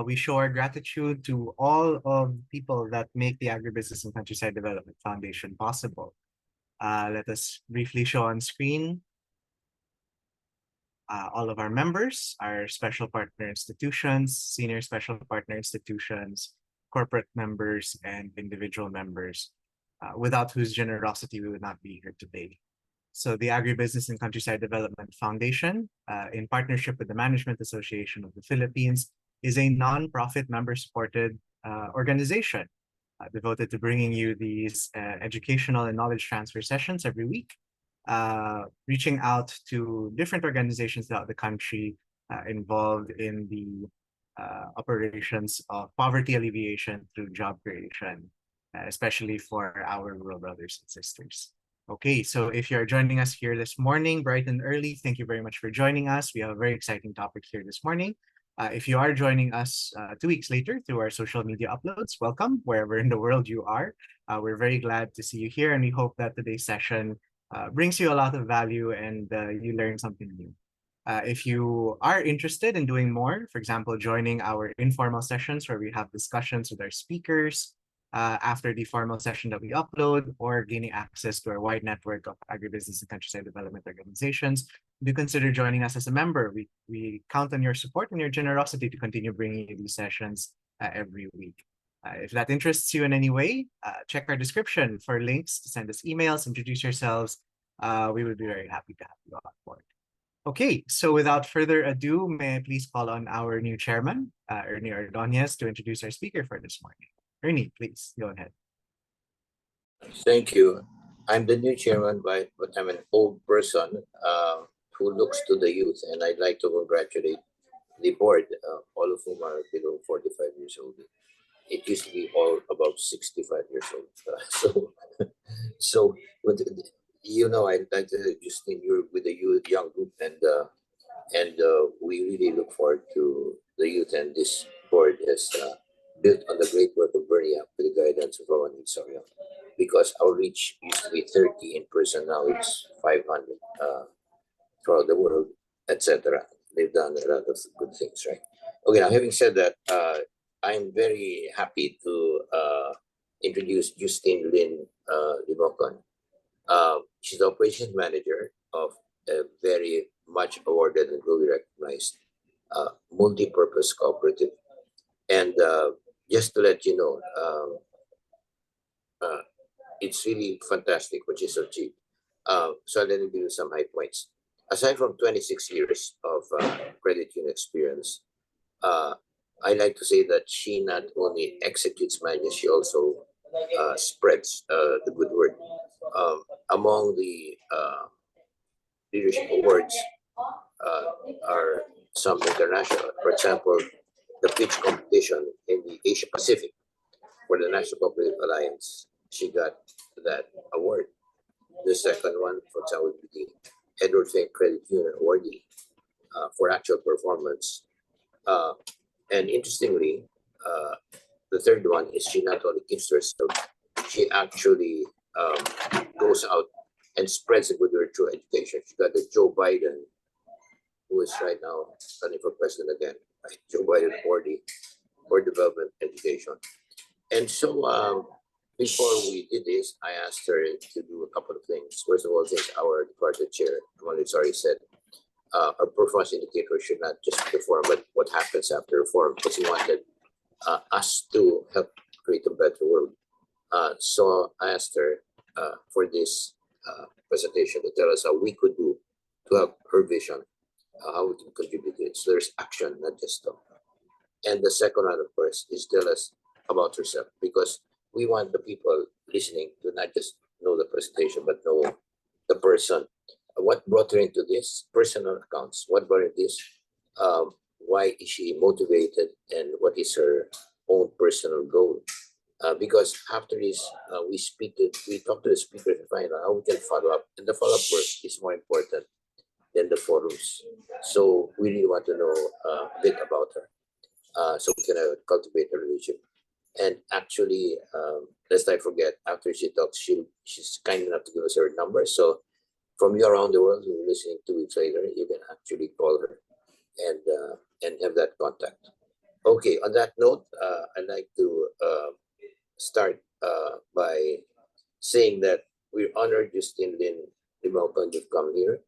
We show our gratitude to all of people that make the Agribusiness and Countryside Development Foundation possible. Let us briefly show on screen all of our members, our special partner institutions, senior special partner institutions, corporate members, and individual members, without whose generosity we would not be here today. So the Agribusiness and Countryside Development Foundation, in partnership with the Management Association of the Philippines, is a non-profit member-supported organization devoted to bringing you these educational and knowledge transfer sessions every week, reaching out to different organizations throughout the country involved in the operations of poverty alleviation through job creation, especially for our rural brothers and sisters. Okay, so if you're joining us here this morning, bright and early, thank you very much for joining us. We have a very exciting topic here this morning. If you are joining us 2 weeks later through our social media uploads, welcome wherever in the world you are. We're very glad to see you here, and we hope that today's session brings you a lot of value and you learn something new. If you are interested in doing more, for example, joining our informal sessions where we have discussions with our speakers after the formal session that we upload, or gaining access to our wide network of agribusiness and countryside development organizations, do consider joining us as a member. We count on your support and your generosity to continue bringing you these sessions every week. If that interests you in any way, check our description for links to send us emails, introduce yourselves. We would be very happy to have you on board. Okay, so without further ado, may I please call on our new chairman, Ernie Ordonez, to introduce our speaker for this morning. Ernie, please go ahead. Thank you. I'm the new chairman, but I'm an old person who looks to the youth, and I'd like to congratulate the board, all of whom are below 45 years old. It used to be all above 65 years old. So you know, I'd like to Justine, you're with the youth, young group, and we really look forward to the youth, and this board has built on the great work of Bernie with the guidance of Rowan and Soria, because our reach used to be 30 in person, now it's 500 throughout the world, etc. They've done a lot of good things, right? Okay, now having said that, I'm very happy to introduce Justine Lynne Limocon. She's the operations manager of a very much awarded and globally recognized multi-purpose cooperative. And just to let you know, it's really fantastic what she's achieved. So let me give you some high points. Aside from 26 years of credit union experience, I like to say that she not only executes management, she also spreads the good word. Among the leadership awards are some international. For example, the pitch competition in the Asia Pacific for the National Cooperative Alliance, she got that award. The second one, for example, would be the Edward Feine Credit Union Awardee for actual performance. And interestingly, the third one is she not only gives herself, she actually goes out and spreads the good word through education. She got the Joe Biden, who is right now running for president again, right? Joe Biden Awardee for development education. And so before we did this, I asked her to do a couple of things. First of all, since our departed chair, Sorry, said our performance indicator should not just perform, but what happens after reform, because he wanted us to help create a better world. So I asked her for this presentation to tell us how we could do to help her vision, how we can contribute to it. So there's action, not just talk. And the second one, of course, is tell us about herself, because we want the people listening to not just know the presentation, but know the person. What brought her into this? Personal accounts. What brought her into this? Why is she motivated, and what is her own personal goal? Because after this, we talk to the speaker to find out how we can follow up, and the follow-up work is more important than the forums. So we really want to know a bit about her, so we can cultivate a relationship. And actually, lest I forget, after she talks, she's kind enough to give us her number. So from you around the world who are listening 2 weeks later, you can actually call her and have that contact. Okay, on that note, I'd like to start by saying that we're honored, Justine, Lynne, Limocon, you've come here.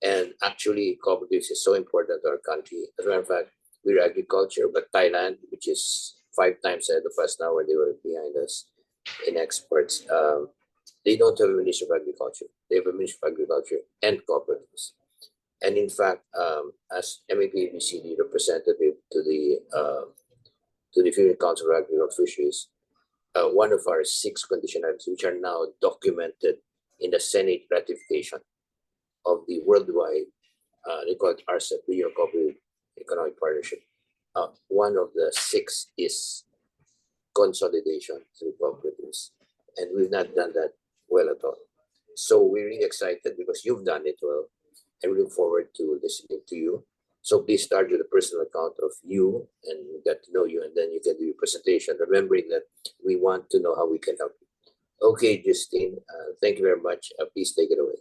And actually, cooperatives is so important to our country. As a matter of fact, we're agriculture, but Thailand, which is 5 times ahead of us now, where they were behind us in exports, they don't have a Ministry of Agriculture. They have a Ministry of Agriculture and cooperatives. And in fact, as MAP ABCD representative to the Philippine Council of Agricultural Fisheries, one of our 6 condition items, which are now documented in the Senate ratification of the worldwide, they call it RCEP, Regional Cooperative Economic Partnership. One of the 6 is consolidation through cooperatives, and we've not done that well at all. So we're really excited because you've done it well, and we look forward to listening to you. So please start with a personal account of you and get to know you, and then you can do your presentation, remembering that we want to know how we can help you. Okay, Justine, thank you very much. Please take it away.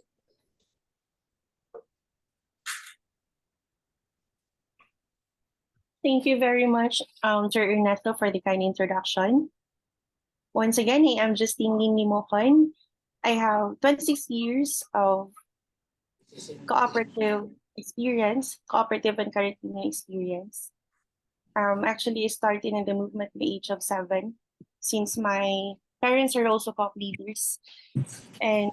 Thank you very much, Sir Ernesto, for the kind introduction. Once again, I am Justine Limocon. I have 26 years of cooperative experience, cooperative and Caribbean experience. Actually, I started in the movement at the age of 7, since my parents are also co-op leaders. And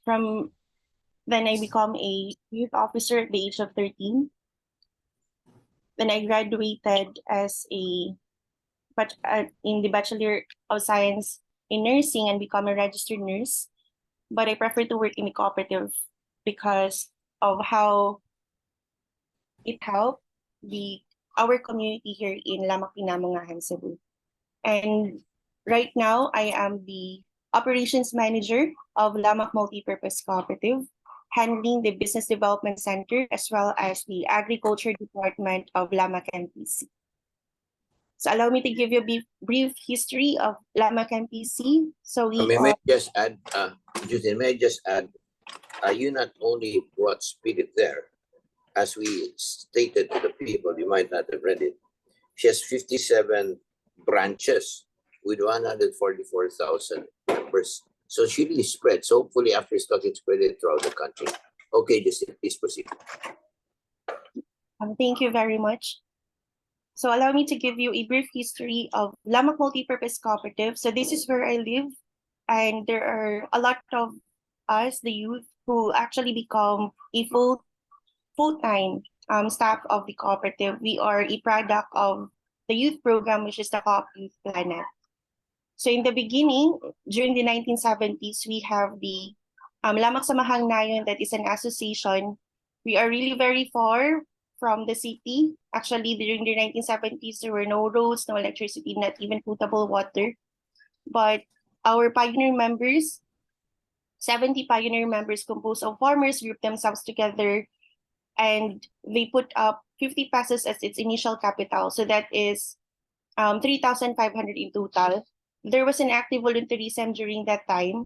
from then I become a youth officer at the age of 13. Then I graduated as in the Bachelor of Science in Nursing and become a registered nurse. But I prefer to work in the cooperative because of how it helped our community here in Lamac Pinamungahan, Cebu. And right now, I am the operations manager of Lamac Multipurpose Cooperative, handling the Business Development Center as well as the Agriculture Department of Lamac MPC. So allow me to give you a brief history of Lamac MPC. So may I just add, Justine, may I just add, you not only brought spirit there, as we stated to the people, you might not have read it. She has 57 branches with 144,000 members. So she really spread. So hopefully after stock, it spread it throughout the country. Okay, Justine, please proceed. Thank you very much. So allow me to give you a brief history of Lamac Multipurpose Cooperative. So this is where I live, and there are a lot of us, the youth, who actually become a full-time staff of the cooperative. We are a product of the youth program, which is the Co-op Youth Planet. So in the beginning, during the 1970s, we have the Lamac Samahang Nayon, that is an association. We are really very far from the city. Actually, during the 1970s, there were no roads, no electricity, not even potable water. But our pioneer members, 70 pioneer members composed of farmers, grouped themselves together, and they put up 50 pesos as its initial capital. So that is 3,500 in total. There was an active volunteerism during that time.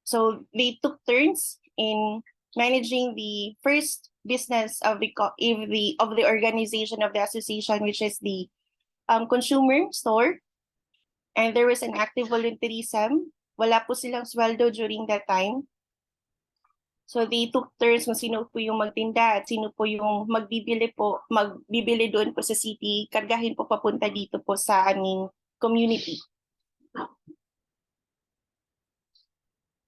So they took turns in managing the first business of the organization of the association, which is the consumer store. And there was an active volunteerism. Wala po silang sweldo during that time. So they took turns kung sino po yung magtinda at sino po yung magbibili doon po sa city, kargahin po papunta dito po sa aming community.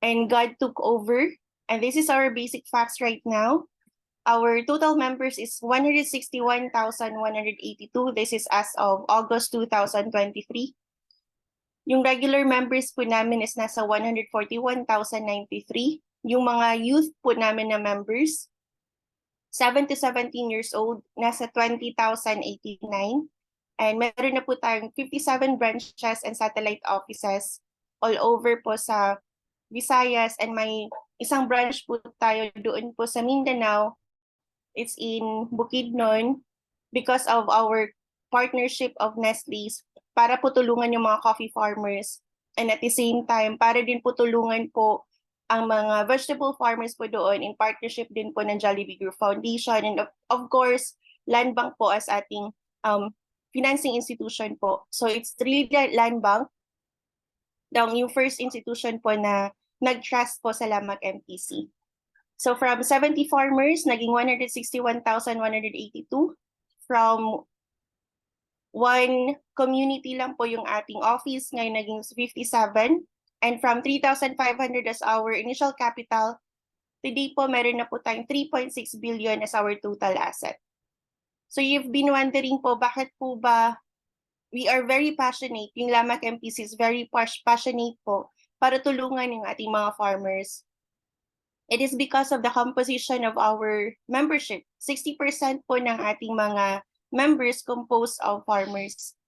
And God took over, and this is our basic facts right now. Our total members is 161,182. This is as of August 2023. Yung regular members po namin is nasa 141,093. Yung mga youth po namin na members, 7 to 17 years old, nasa 20,089. And meron na po tayong 57 branches and satellite offices all over po sa Visayas. And may isang branch po tayo doon po sa Mindanao. It's in Bukidnon because of our partnership of Nestle's para po tulungan yung mga coffee farmers. And at the same time, para din po tulungan po ang mga vegetable farmers po doon in partnership din po ng Jollibee Group Foundation and of course, Landbank po as ating financing institution po. So it's really the Landbank, yung first institution po na nag-trust po sa Lamac MPC. So from 70 farmers, naging 161,182. From one community lang po yung ating office, ngayon naging 57. And from 3,500 as our initial capital, today po meron na po tayong 3.6 billion as our total asset. So you've been wondering po, bakit po ba we are very passionate, yung Lamac MPC is very passionate po para tulungan yung ating mga farmers. It is because of the composition of our membership. 60% po ng ating mga members composed of farmers.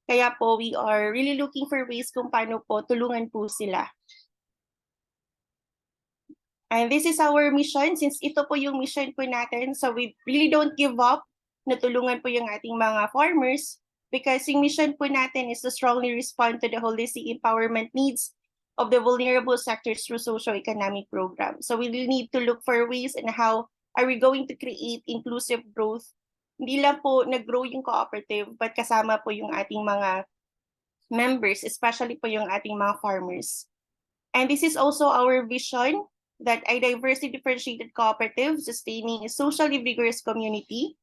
Kaya po, we are really looking for ways kung paano po tulungan po sila. And this is our mission, since ito po yung mission po natin, so we really don't give up na tulungan po yung ating mga farmers because yung mission po natin is to strongly respond to the holistic empowerment needs of the vulnerable sectors through socio-economic programs. So we will need to look for ways and how are we going to create inclusive growth. Hindi lang po nag-grow yung cooperative, but kasama po yung ating mga members, especially po yung ating mga farmers. And this is also our vision that a diversely differentiated cooperative sustaining a socially vigorous community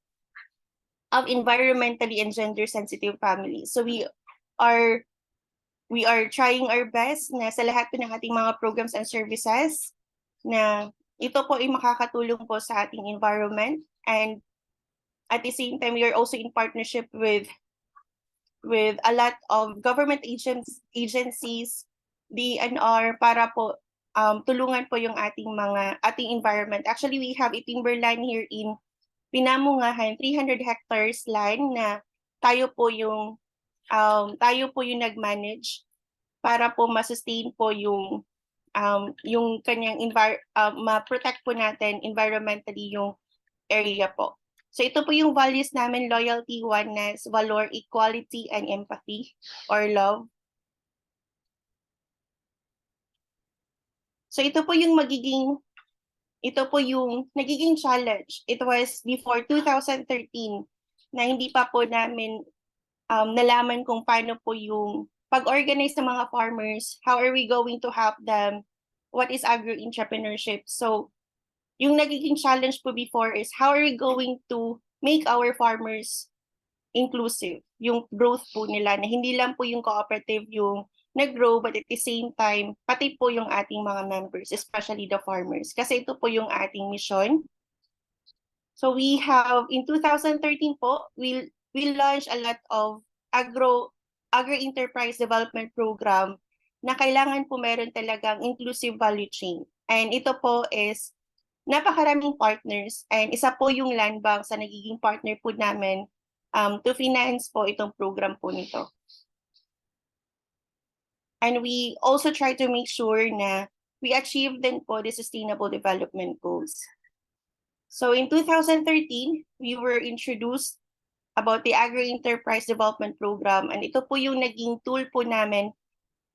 of environmentally and gender-sensitive families. So we are trying our best na sa lahat po ng ating mga programs and services na ito po ay makakatulong po sa ating environment, and at the same time, we are also in partnership with a lot of government agencies, DNR, para po tulungan po yung ating environment. Actually, we have a timberland here in Pinamungahan, 300 hectares land na tayo po yung nag-manage para po ma-sustain po yung kanyang ma-protect po natin environmentally yung area po. So ito po yung values namin: loyalty, oneness, valor, equality, and empathy or love. So ito po yung nagiging challenge. It was before 2013 na hindi pa po namin nalaman kung paano po yung pag-organize ng mga farmers, how are we going to help them, what is agro-entrepreneurship. So yung nagiging challenge po before is how are we going to make our farmers inclusive, yung growth po nila, na hindi lang po yung cooperative yung nag-grow, but at the same time, pati po yung ating mga members, especially the farmers. Kasi ito po yung ating mission. So we have, in 2013 po, we launched a lot of agro-enterprise development program na kailangan po meron talagang inclusive value chain. And ito po is napakaraming partners, and isa po yung Landbank sa nagiging partner po namin to finance po itong program po nito. And we also try to make sure na we achieve din po the Sustainable Development Goals. So in 2013, we were introduced about the Agri-Enterprise Development Program, and ito po yung naging tool po namin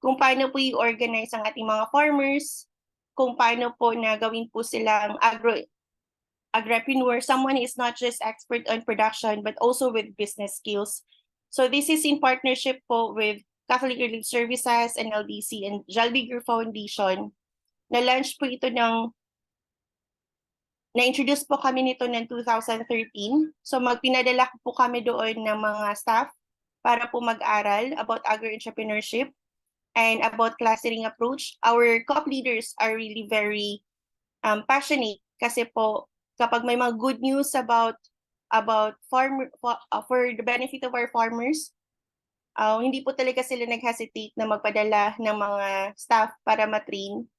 kung paano po i-organize ang ating mga farmers, kung paano po na gawin po silang Agripreneur, someone who is not just expert on production but also with business skills. So this is in partnership po with Catholic Relief Services, NLDC, and Jollibee Group Foundation. Na-launch po ito na-introduce po kami nito ng 2013. So magpinadala po kami doon ng mga staff para po mag-aral about agro-entrepreneurship and about clustering approach. Our co-op leaders are really very passionate kasi po kapag may mga good news about for the benefit of our farmers, hindi po talaga sila nag-hesitate na magpadala ng mga staff para matrain.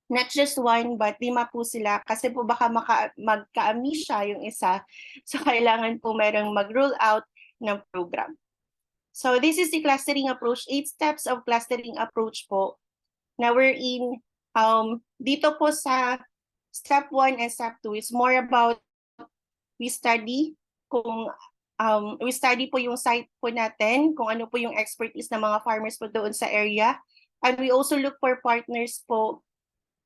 Not just one, but 5 po sila kasi po baka magka-amnesia yung isa. So kailangan po merong mag-roll out ng program. So this is the clustering approach, 8 steps of clustering approach po. Now we're in, dito po sa step 1 and step 2, it's more about we study po yung site po natin, kung ano po yung expertise ng mga farmers po doon sa area. And we also look for partners po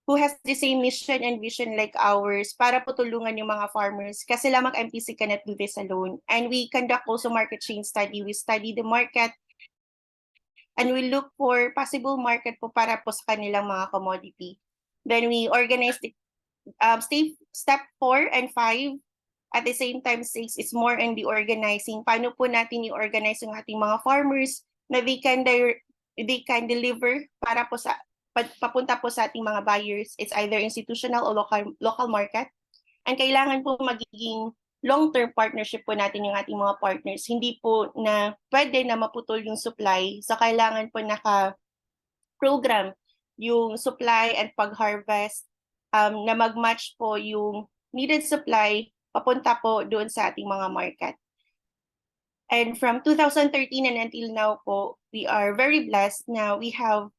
who has the same mission and vision like ours para po tulungan yung mga farmers. Kasi Lamac MPC cannot do this alone. And we conduct also market chain study. We study the market and we look for possible market po para po sa kanilang mga commodity. Then we organize the step 4 and 5. At the same time, 6 is more in the organizing. Paano po natin i-organize yung ating mga farmers na they can deliver para po sa papunta po sa ating mga buyers. It's either institutional or local market. And kailangan po magiging long-term partnership po natin yung ating mga partners. Hindi po na pwede na maputol yung supply. So kailangan po naka-program yung supply and pag-harvest na mag-match po yung needed supply papunta po doon sa ating mga market. And from 2013 and until now po, we are very blessed na we have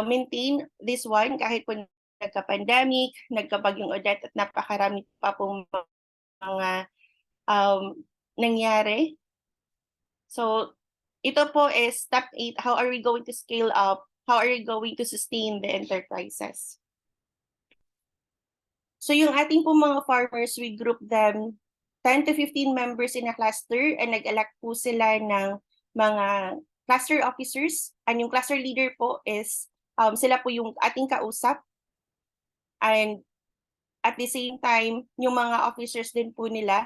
maintained this one kahit po nagka-pandemic, nagka-bagyong Odette at napakarami pa pong mga nangyari. So ito po is step 8, how are we going to scale up? How are we going to sustain the enterprises? So yung ating po mga farmers, we group them 10 to 15 members in a cluster and nag-elect po sila ng mga cluster officers. And yung cluster leader po is sila po yung ating kausap. And at the same time, yung mga officers din po nila.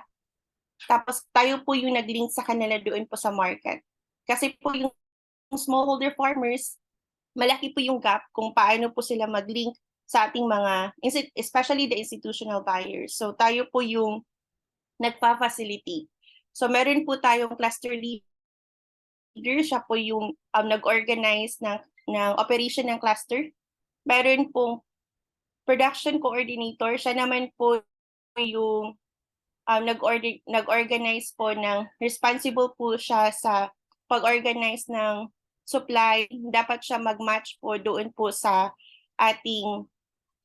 Tapos tayo po yung nag-link sa kanila doon po sa market. Kasi po yung smallholder farmers, malaki po yung gap kung paano po sila mag-link sa ating mga, especially the institutional buyers. So tayo po yung nagpa-facilitate. So meron po tayong cluster leader, siya po yung nag-organize ng operation ng cluster. Meron pong production coordinator, siya naman po yung nag-organize po ng, responsible po siya sa pag-organize ng supply. Dapat siya mag-match po doon po sa ating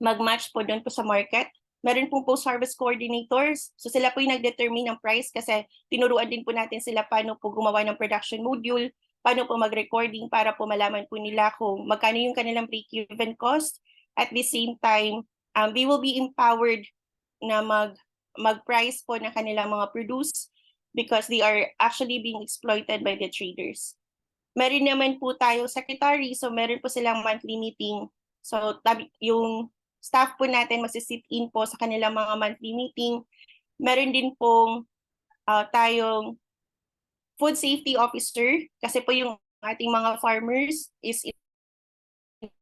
mag-match po doon po sa market. Meron pong post-harvest coordinators. So sila po yung nag-determine ng price kasi tinuruan din po natin sila paano po gumawa ng production module, paano po mag-recording para po malaman po nila kung magkano yung kanilang break-even cost. At the same time, they will be empowered na mag-price po ng kanilang mga produce because they are actually being exploited by the traders. Meron naman po tayong secretary, so meron po silang monthly meeting. So yung staff po natin masisit in po sa kanilang mga monthly meeting. Meron din pong tayong food safety officer kasi po yung ating mga farmers is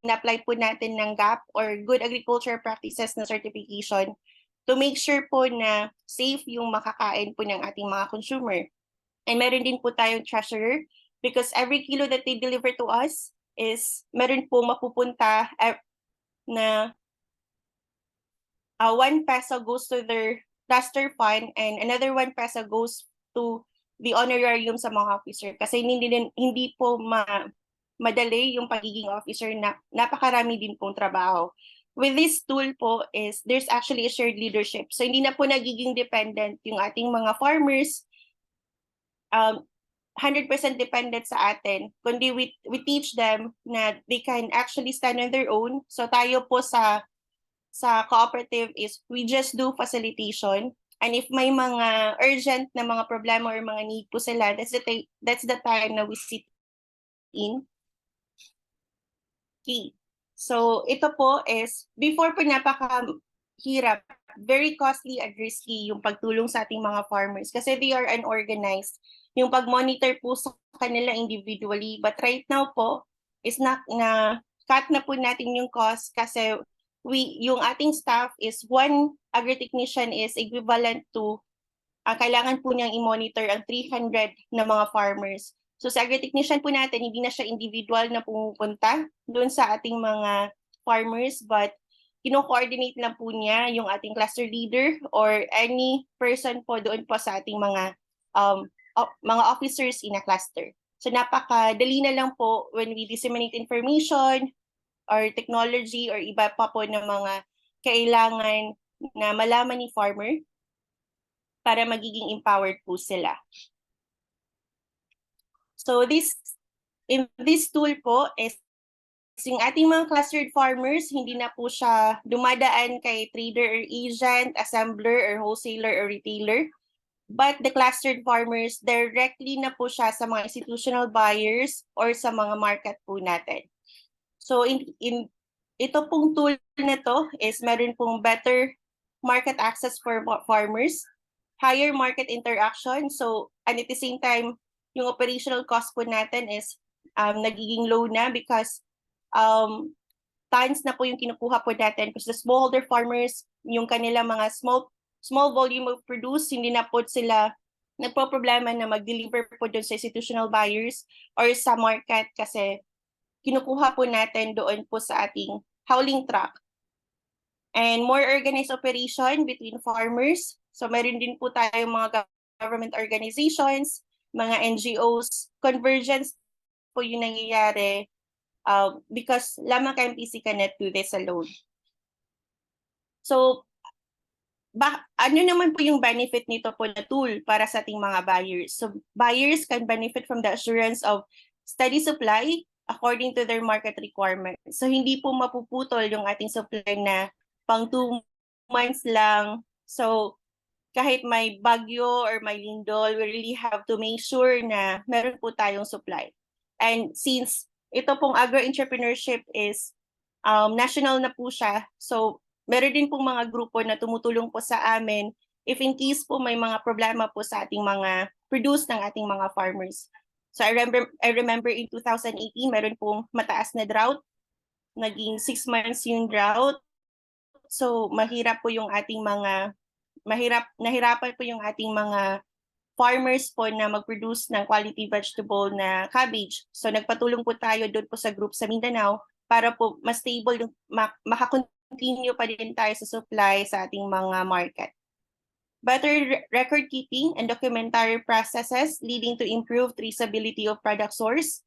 in-apply po natin ng GAP or Good Agriculture Practices na certification to make sure po na safe yung makakain po ng ating mga consumer. And meron din po tayong treasurer because every kilo that they deliver to us is meron po mapupunta na 1 peso goes to their cluster fund and another 1 peso goes to the honorarium sa mga officer. Kasi hindi po madali yung pagiging officer na napakarami din pong trabaho. With this tool po is there's actually a shared leadership. So hindi na po nagiging dependent yung ating mga farmers 100% dependent sa atin, kundi we teach them na they can actually stand on their own. So tayo po sa cooperative is we just do facilitation. And if may mga urgent na mga problema or mga need po sila, that's the time na we sit in. Okay. So ito po is, before po napakahirap, very costly and risky yung pagtulong sa ating mga farmers kasi they are unorganized. Yung pag-monitor po sa kanila individually. But right now po, is cut na po natin yung cost kasi yung ating staff is one agri-technician is equivalent to kailangan po niyang i-monitor ang 300 na mga farmers. So sa agri-technician po natin, hindi na siya individual na pumupunta doon sa ating mga farmers, but kino-coordinate lang po niya yung ating cluster leader or any person po doon po sa ating mga officers in a cluster. So napakadali na lang po when we disseminate information or technology or iba pa po ng mga kailangan na malaman ni farmer para magiging empowered po sila. So in this tool po is yung ating mga clustered farmers, hindi na po siya dumadaan kay trader or agent, assembler or wholesaler or retailer. But the clustered farmers, directly na po siya sa mga institutional buyers or sa mga market po natin. So ito pong tool na to is meron pong better market access for farmers, higher market interaction. So, and at the same time, yung operational cost po natin is nagiging low na because tons na po yung kinukuha po natin because the smallholder farmers, yung kanila mga small volume of produce, hindi na po sila nagpo-problema na mag-deliver po doon sa institutional buyers or sa market kasi kinukuha po natin doon po sa ating hauling truck. And more organized operation between farmers. So meron din po tayong mga government organizations, mga NGOs, convergence po yung nangyayari because Lamac MPC cannot do this alone. So, ano naman po yung benefit nito po na tool para sa ating mga buyers? So, buyers can benefit from the assurance of steady supply according to their market requirements. So, hindi po mapuputol yung ating supply na pang 2 months lang. So, kahit may bagyo or may lindol, we really have to make sure na meron po tayong supply. And since ito pong agro-entrepreneurship is national na po siya, so meron din pong mga grupo na tumutulong po sa amin if in case po may mga problema po sa ating mga produce ng ating mga farmers. So I remember in 2018, meron pong mataas na drought. Naging 6 months yung drought. So mahirap po yung ating mga nahirapan po yung ating mga farmers po na mag-produce ng quality vegetable na cabbage. So nagpatulong po tayo doon po sa group sa Mindanao para po mas stable, makakontinue pa din tayo sa supply sa ating mga market. Better record keeping and documentary processes leading to improved traceability of product source.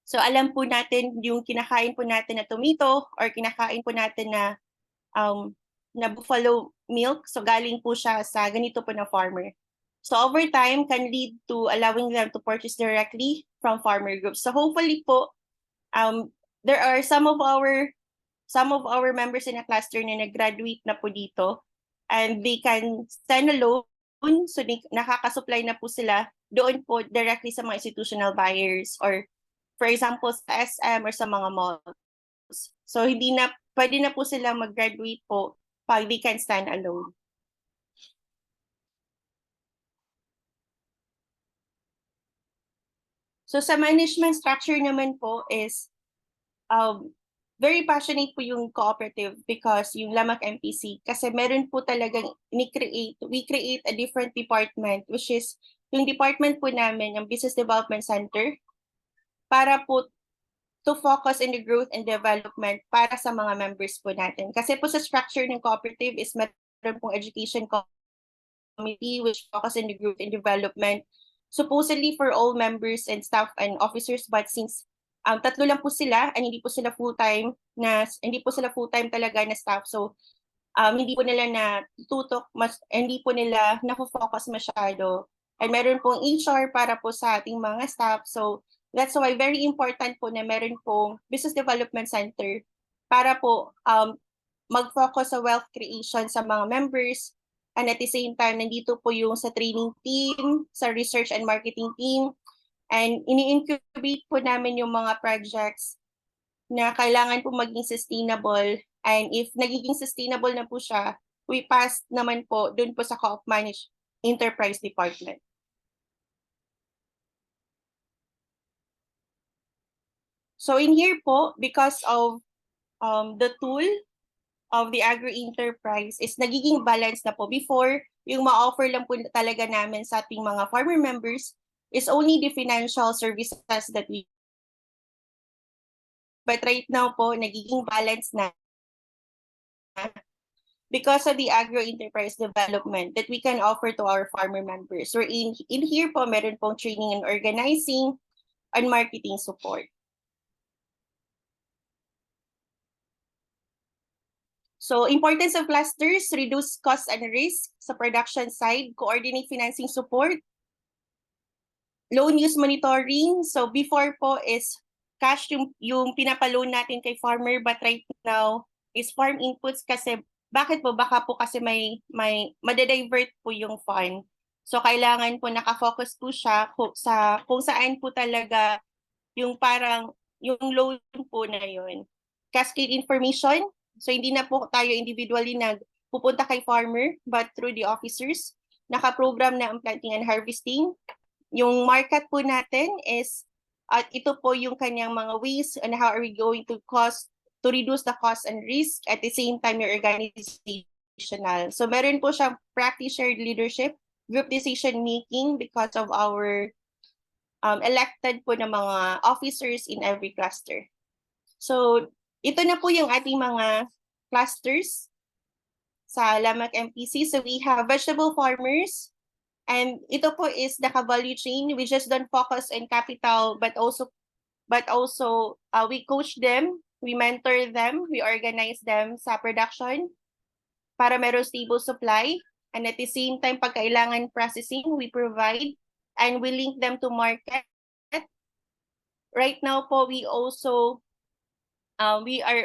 So alam po natin yung kinakain po natin na tomato or kinakain po natin na buffalo milk. So galing po siya sa ganito po na farmer. So over time can lead to allowing them to purchase directly from farmer groups. So hopefully po, there are some of our members in a cluster na nag-graduate na po dito and they can stand alone. So nakakasupply na po sila doon po directly sa mga institutional buyers or for example sa SM or sa mga malls. So pwede na po sila mag-graduate po pag they can stand alone. So sa management structure naman po is very passionate po yung cooperative because yung Lamac MPC kasi meron po talagang we create a different department which is yung department po namin, yung Business Development Center para po to focus in the growth and development para sa mga members po natin. Kasi po sa structure ng cooperative is meron pong education committee which focus in the growth and development supposedly for all members and staff and officers, but since tatlo lang po sila and hindi po sila full-time talaga na staff, so hindi po nila hindi po nila na-focus masyado. And meron pong HR para po sa ating mga staff, so that's why very important po na meron pong Business Development Center para po mag-focus sa wealth creation sa mga members. And at the same time, nandito po yung sa training team, sa research and marketing team. And ini-incubate po namin yung mga projects na kailangan po maging sustainable. And if nagiging sustainable na po siya, we pass naman po dun po sa Co-op Managed Enterprise Department. So in here po, because of the tool of the agri-enterprise is nagiging balance na po. Before, yung ma-offer lang po talaga namin sa ating mga farmer members is only the financial services that we. But right now po, nagiging balance na because of the agro-enterprise development that we can offer to our farmer members. So in here po, meron pong training and organizing and marketing support. So importance of clusters, reduce cost and risk sa production side, coordinate financing support, loan use monitoring. So before po is cash yung pinapaloan natin kay farmer, but right now is farm inputs kasi bakit po? Baka po kasi may madedivert po yung fund. So kailangan po nakafocus po siya kung saan po talaga yung parang yung loan po na yun. Cascade information. So hindi na po tayo individually pupunta kay farmer but through the officers. Naka-program na ang planting and harvesting. Yung market po natin is at ito po yung kanyang mga ways and how are we going to reduce the cost and risk at the same time your organizational. So meron po siyang practice shared leadership, group decision making because of our elected po ng mga officers in every cluster. So ito na po yung ating mga clusters sa Lamac MPC. So we have vegetable farmers, and ito po is naka-value chain. We just don't focus on capital, but also we coach them, we mentor them, we organize them sa production para meron stable supply. And at the same time, pag kailangan processing, we provide and we link them to market. Right now po, we are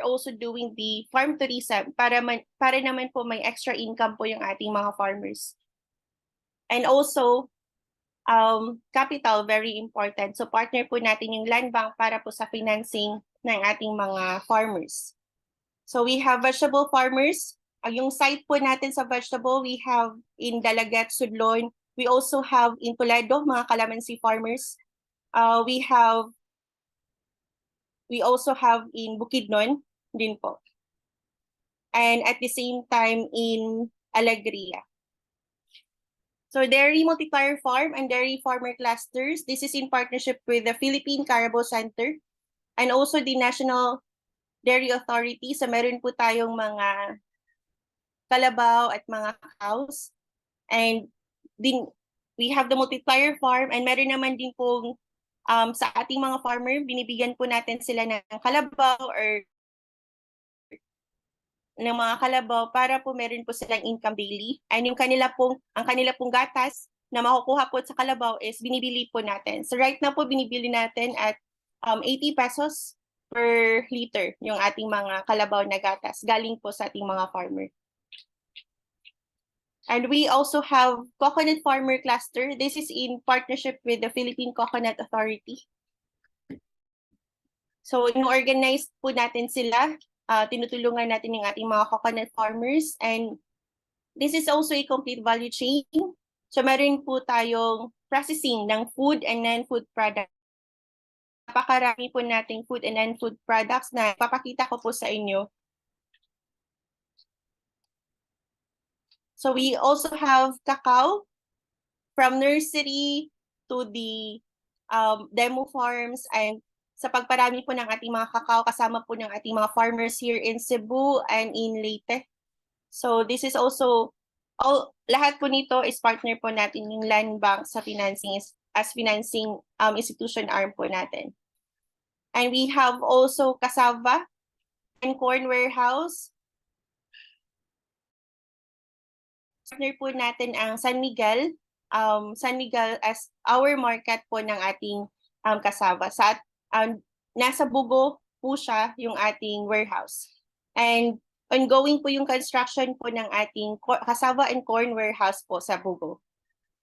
also doing the farm tourism para naman po may extra income po yung ating mga farmers. And also, capital, very important. So partner po natin yung Landbank para po sa financing ng ating mga farmers. So we have vegetable farmers. Yung site po natin sa vegetable, we have in Dalagat, Sudlon. We also have in Toledo, mga calamansi farmers. We also have in Bukidnon din po. And at the same time in Alegria. So Dairy Multiplier Farm and Dairy Farmer Clusters, this is in partnership with the Philippine Carabao Center and also the National Dairy Authority. So meron po tayong mga kalabaw at mga cows. And din, we have the Multiplier Farm and meron naman din pong sa ating mga farmer, binibigyan po natin sila ng kalabaw or ng mga kalabaw para po meron po silang income daily. And ang kanila pong gatas na makukuha po sa kalabaw is binibili po natin. So right now po binibili natin at 80 pesos per liter yung ating mga kalabaw na gatas galing po sa ating mga farmer. And we also have Coconut Farmer Cluster. This is in partnership with the Philippine Coconut Authority. So in-organize po natin sila. Tinutulungan natin yung ating mga coconut farmers. And this is also a complete value chain. So meron po tayong processing ng food and non-food products. Napakarami po nating food and non-food products na papakita ko po sa inyo. So we also have cacao from nursery to the demo farms, and sa pagparami po ng ating mga cacao, kasama po ng ating mga farmers here in Cebu and in Leyte. So this is also, lahat po nito is partner po natin yung Landbank sa financing as financing institution arm po natin. And we have also Cassava and Corn Warehouse. Partner po natin ang San Miguel as our market po ng ating cassava. Nasa Bugo po siya yung ating warehouse. And ongoing po yung construction po ng ating cassava and corn warehouse po sa Bugo.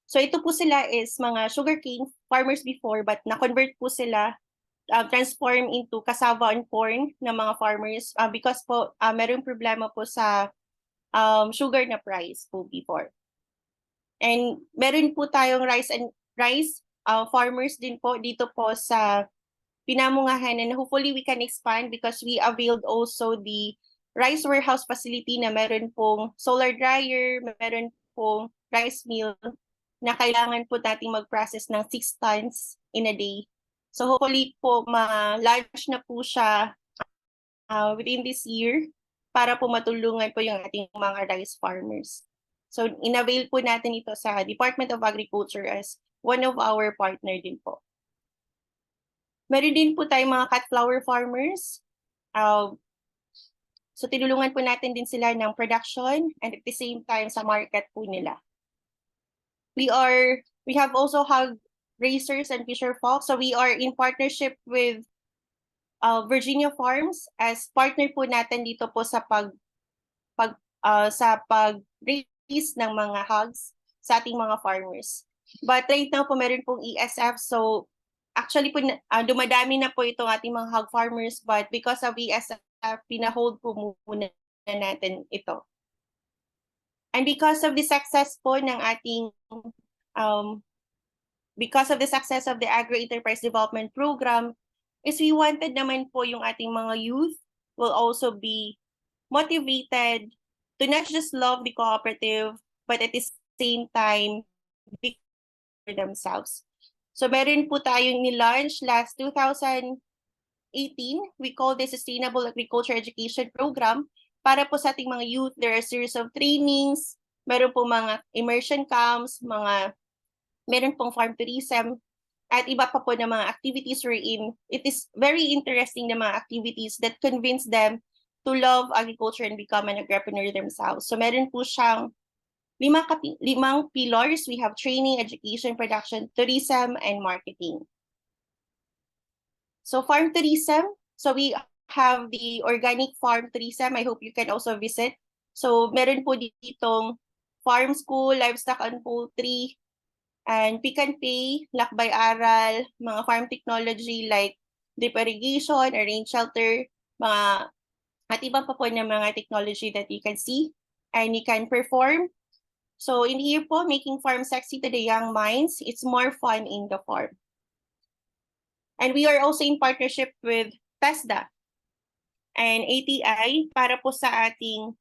So ito po sila is mga sugarcane farmers before, but na-convert po sila, transform into cassava and corn ng mga farmers because po merong problema po sa sugar na price po before. And meron po tayong rice farmers din po dito po sa Pinamungahan, and hopefully we can expand because we availed also the rice warehouse facility na meron pong solar dryer, meron pong rice mill na kailangan po nating mag-process ng 6 tons in a day. So hopefully po ma-launch na po siya within this year para po matulungan po yung ating mga rice farmers. So in-avail po natin ito sa Department of Agriculture as one of our partner din po. Meron din po tayong mga cut flower farmers. So tinulungan po natin din sila ng production and at the same time sa market po nila. We have also hog raisers and fisher folk. So we are in partnership with Virginia Farms as partner po natin dito po sa pag-raise ng mga hogs sa ating mga farmers. But right now po meron pong ESF, so actually po dumadami na po itong ating mga hog farmers, but because of ESF, pinahold po muna natin ito. And because of the success po ng ating because of the success of the Agri-Enterprise Development Program, is we wanted naman po yung ating mga youth will also be motivated to not just love the cooperative, but at the same time, be for themselves. So meron po tayong ni-launch last 2018, we call this Sustainable Agriculture Education Program. Para po sa ating mga youth, there are a series of trainings, meron po mga immersion camps, meron pong farm tourism, at iba pa po na mga activities wherein it is very interesting na mga activities that convince them to love agriculture and become an agripreneur themselves. So meron po siyang limang pillars. We have training, education, production, tourism, and marketing. So farm tourism, so we have the organic farm tourism. I hope you can also visit. So meron po ditong farm school, livestock and poultry, and pick and pay, lakbay-aral, mga farm technology like drip irrigation, arrange shelter, mga at iba pa po ng mga technology that you can see and you can perform. So in here po, making farm sexy to the young minds, it's more fun in the farm. And we are also in partnership with TESDA and ATI para po sa ating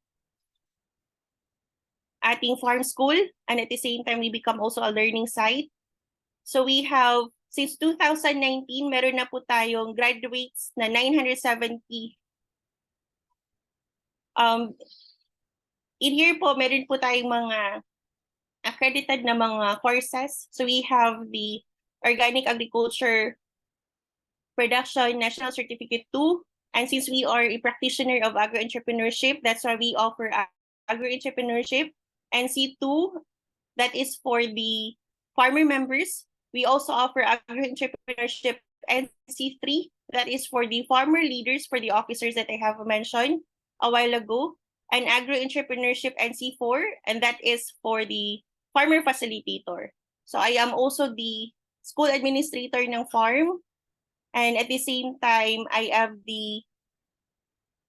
farm school, and at the same time, we become also a learning site. So we have, since 2019, meron na po tayong graduates na 970. In here po, meron po tayong mga accredited na mga courses. So we have the Organic Agriculture Production National Certificate 2. And since we are a practitioner of agri-entrepreneurship, that's why we offer agri-entrepreneurship. And C2, that is for the farmer members. We also offer agri-entrepreneurship. And C3, that is for the farmer leaders, for the officers that I have mentioned a while ago. And agri-entrepreneurship and C4, and that is for the farmer facilitator. So I am also the school administrator ng farm. And at the same time, I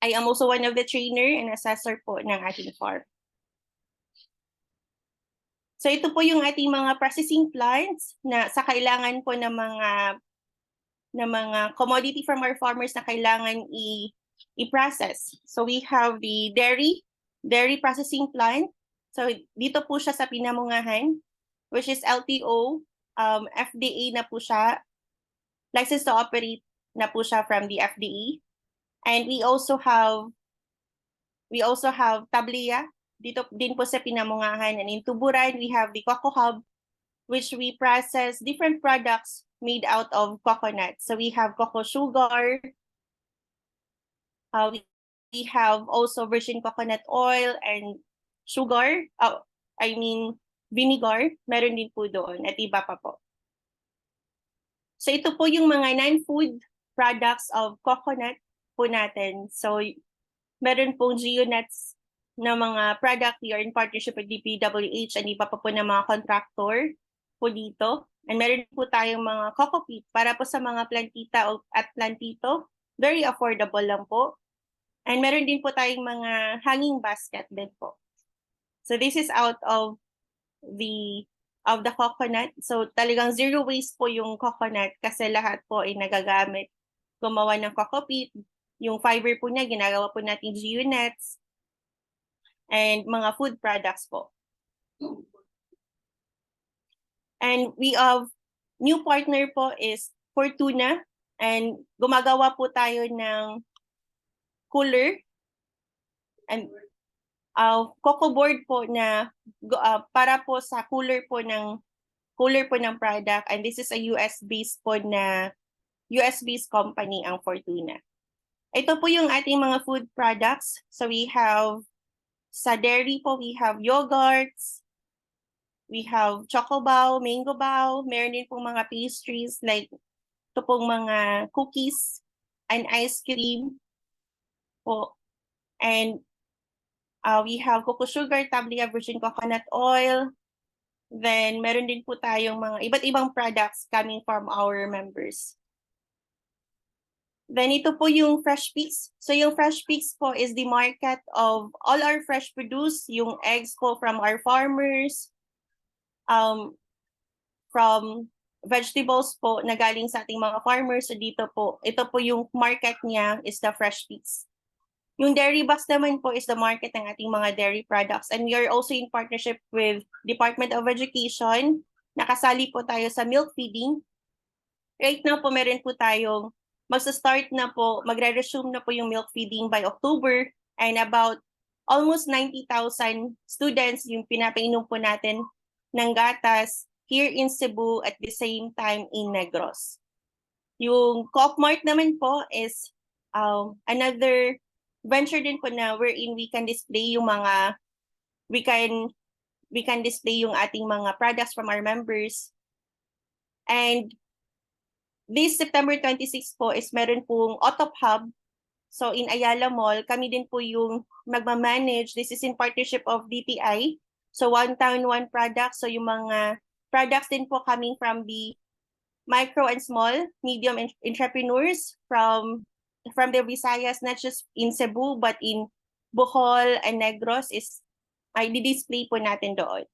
am also one of the trainer and assessor po ng ating farm. So ito po yung ating mga processing plants na sa kailangan po ng mga commodity from our farmers na kailangan i-process. So we have the dairy processing plant. So dito po siya sa Pinamungahan, which is LTO, FDA na po siya. License to operate na po siya from the FDA. And we also have Tablia dito din po sa Pinamungahan. And in Tuburan, we have the Coco Hub, which we process different products made out of coconut. So we have cocoa sugar, we have also virgin coconut oil and sugar, vinegar, meron din po doon at iba pa po. So ito po yung mga non-food products of coconut po natin. So meron pong geonuts na mga product. We are in partnership with DPWH and iba pa po na mga contractor po dito. And meron po tayong mga coco peat para po sa mga plantita at plantito. Very affordable lang po. And meron din po tayong mga hanging basket din po. So this is out of the coconut. So talagang zero waste po yung coconut kasi lahat po ay nagagamit. Gumawa ng coco peat. Yung fiber po niya, ginagawa po natin geonuts and mga food products po. And we have new partner po is Fortuna, and gumagawa po tayo ng cooler and coco board po na para po sa cooler po ng product, and this is a US-based company ang Fortuna. Ito po yung ating mga food products. So we have sa dairy po, we have yogurts, we have choco bao, mango bao, meron din pong mga pastries like ito pong mga cookies, an ice cream po. And we have cocoa sugar, tablia, virgin coconut oil. Then meron din po tayong mga iba't ibang products coming from our members. Then ito po yung fresh pigs. So yung fresh pigs po is the market of all our fresh produce, yung eggs po from our farmers, from vegetables po na galing sa ating mga farmers. So dito po, ito po yung market niya is the fresh pigs. Yung dairy box naman po is the market ng ating mga dairy products. And we are also in partnership with Department of Education. Nakasali po tayo sa milk feeding. Right now po meron po tayong magsa-start na po, magre-resume na po yung milk feeding by October, and about almost 90,000 students yung pinapainom po natin ng gatas here in Cebu at the same time in Negros. Yung Coop Mart naman po is another venture din po na wherein we can display yung mga, we can display yung ating mga products from our members. And this September 26 po is meron pong Otop Hub. So in Ayala Mall, kami din po yung magmamanage. This is in partnership of DTI. So one town, one product. So yung mga products din po coming from the micro and small, medium entrepreneurs from the Visayas, not just in Cebu, but in Bohol and Negros is ay di-display po natin doon.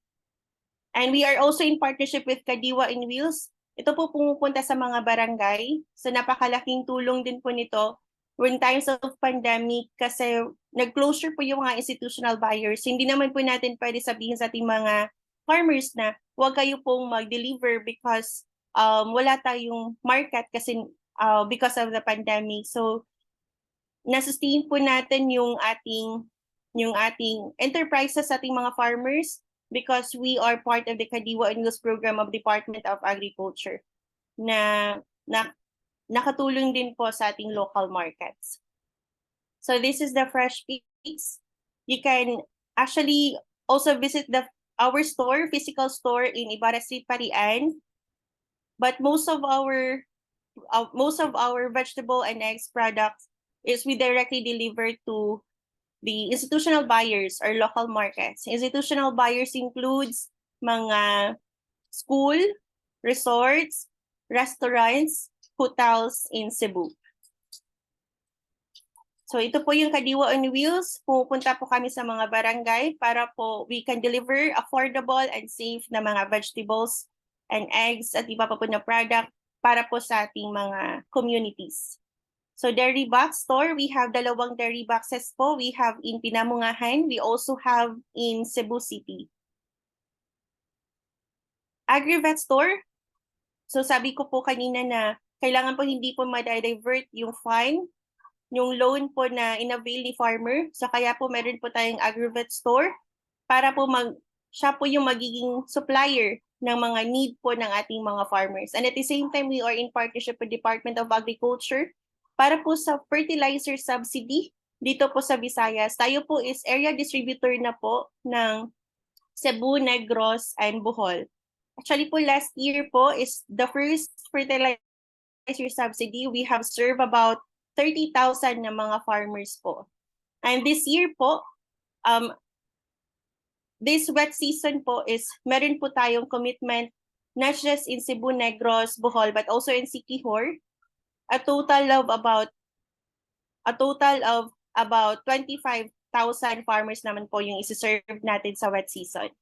And we are also in partnership with Kadiwa in Wheels. Ito po pumupunta sa mga barangay. So napakalaking tulong din po nito in times of pandemic kasi nag-closure po yung mga institutional buyers. Hindi naman po natin pwede sabihin sa ating mga farmers na huwag kayo pong mag-deliver because wala tayong market kasi because of the pandemic. So na-sustain po natin yung ating enterprises sa ating mga farmers because we are part of the Kadiwa and Wheels program of Department of Agriculture na nakatulong din po sa ating local markets. So this is the fresh pigs. You can actually also visit our store, physical store in Ibarra Street, Parian. But most of our vegetable and eggs products is we directly deliver to the institutional buyers or local markets. Institutional buyers includes mga school, resorts, restaurants, hotels in Cebu. So ito po yung Kadiwa on Wheels. Pupunta po kami sa mga barangay para po we can deliver affordable and safe na mga vegetables and eggs at iba pa po na product para po sa ating mga communities. So dairy box store, we have dalawang dairy boxes po. We have in Pinamungahan. We also have in Cebu City. AgriVet store. So sabi ko po kanina na kailangan po hindi po ma-divert yung Feine, yung loan po na in-avail ni farmer. So kaya po meron po tayong AgriVet store para po siya po yung magiging supplier ng mga need po ng ating mga farmers. And at the same time, we are in partnership with Department of Agriculture para po sa fertilizer subsidy dito po sa Visayas. Tayo po is area distributor na po ng Cebu, Negros, and Bohol. Actually po last year po is the first fertilizer subsidy. We have served about 30,000 na mga farmers po. And this year po, this wet season po is meron po tayong commitment not just in Cebu, Negros, Bohol, but also in Siquijor. A total of about 25,000 farmers naman po yung isi-serve natin sa wet season.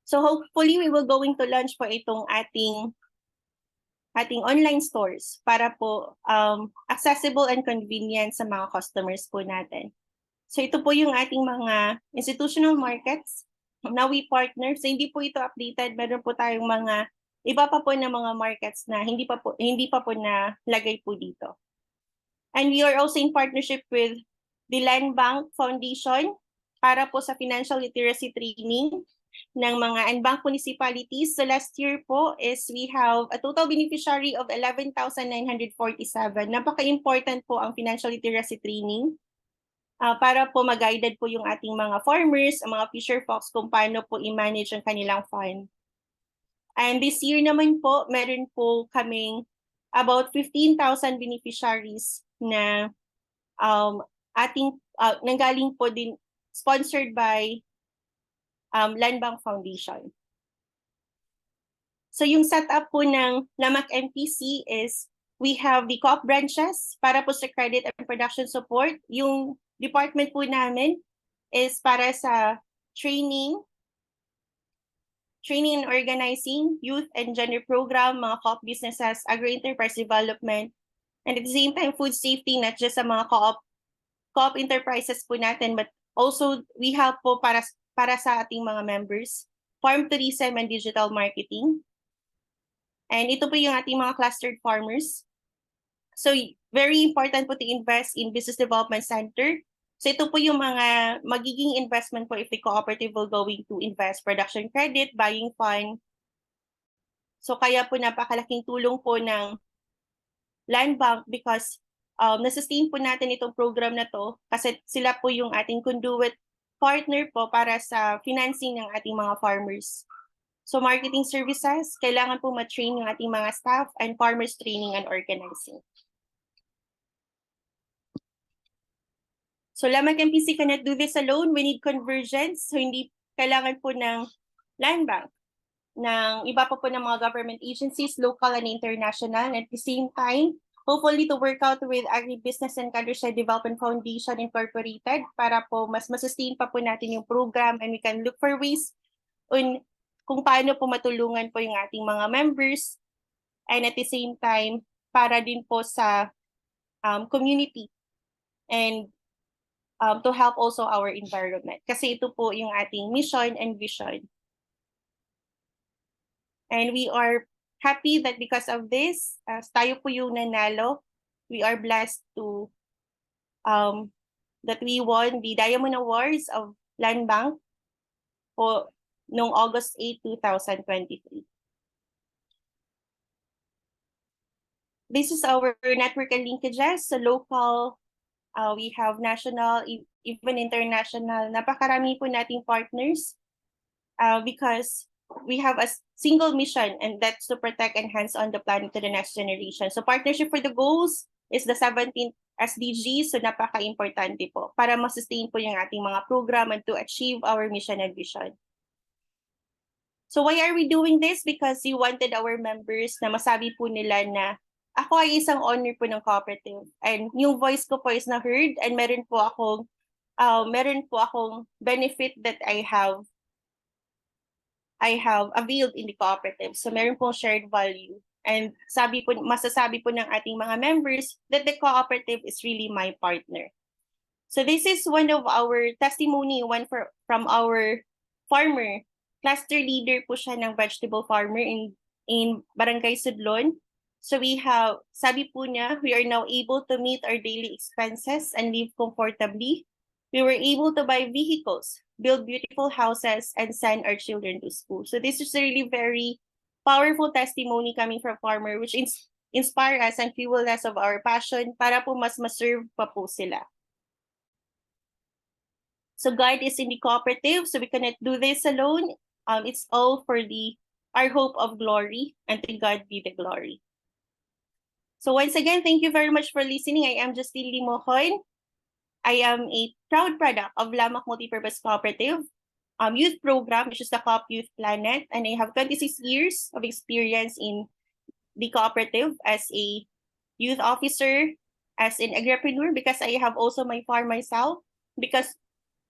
So hopefully we will going to launch po itong ating online stores para po accessible and convenient sa mga customers po natin. So ito po yung ating mga institutional markets. Now we partner. So hindi po ito updated. Meron po tayong mga iba pa po na mga markets na hindi pa po na lagay po dito. And we are also in partnership with the Landbank Foundation para po sa financial literacy training ng mga unbanked municipalities. So last year po is we have a total beneficiary of 11,947. Napaka-important po ang financial literacy training para po mag-guided po yung ating mga farmers, ang mga fisher folks kung paano po i-manage ang kanilang fund. And this year naman po, meron po kaming about 15,000 beneficiaries na nanggaling po din, sponsored by Landbank Foundation. So yung setup po ng Lamac MPC is we have the co-op branches para po sa credit and production support. Yung department po namin is para sa training and organizing, youth and gender program, mga co-op businesses, agro-enterprise development, and at the same time, food safety, not just sa mga co-op enterprises po natin, but also we help po para sa ating mga members, farm tourism and digital marketing. And ito po yung ating mga clustered farmers. So very important po to invest in business development center. So ito po yung mga magiging investment po if the cooperative will going to invest production credit, buying fund. So kaya po napakalaking tulong po ng Landbank because na-sustain po natin itong program na to kasi sila po yung ating conduit partner po para sa financing ng ating mga farmers. So marketing services, kailangan po ma-train yung ating mga staff and farmers training and organizing. So Lamac MPC cannot do this alone. We need convergence. So hindi kailangan po ng Landbank, ng iba po ng mga government agencies, local and international. And at the same time, hopefully to work out with Agribusiness and Countryside Development Foundation Incorporated para po mas masustain pa po natin yung program and we can look for ways on kung paano po matulungan po yung ating mga members and at the same time para din po sa community and to help also our environment. Kasi ito po yung ating mission and vision. And we are happy that because of this, tayo po yung nanalo. We are blessed to that we won the Diamond Awards of Landbank po noong August 8, 2023. This is our network and linkages. So local, we have national, even international. Napakarami po nating partners because we have a single mission and that's to protect and enhance on the planet to the next generation. So partnership for the goals is the 17th SDG. So napaka-importante po para ma-sustain po yung ating mga program and to achieve our mission and vision. So why are we doing this? Because we wanted our members na masabi po nila na ako ay isang owner po ng cooperative and yung voice ko po is na-heard and meron po akong benefit that I have availed in the cooperative. So meron pong shared value. And masasabi po ng ating mga members that the cooperative is really my partner. So this is one of our testimony, from our farmer. Cluster leader po siya ng vegetable farmer in Barangay Sudlon. So sabi po niya, we are now able to meet our daily expenses and live comfortably. We were able to buy vehicles, build beautiful houses, and send our children to school. So this is a really very powerful testimony coming from farmer, which inspire us and fuel us of our passion para po mas maserve pa po sila. So God is in the cooperative, so we cannot do this alone. It's all for our hope of glory, and to God be the glory. So once again, thank you very much for listening. I am Justine Limocon. I am a proud product of Lamac Multipurpose Cooperative youth program, which is the Coop Youth Planet, and I have 26 years of experience in the cooperative as a youth officer, as an Agripreneur, because I have also my farm myself, because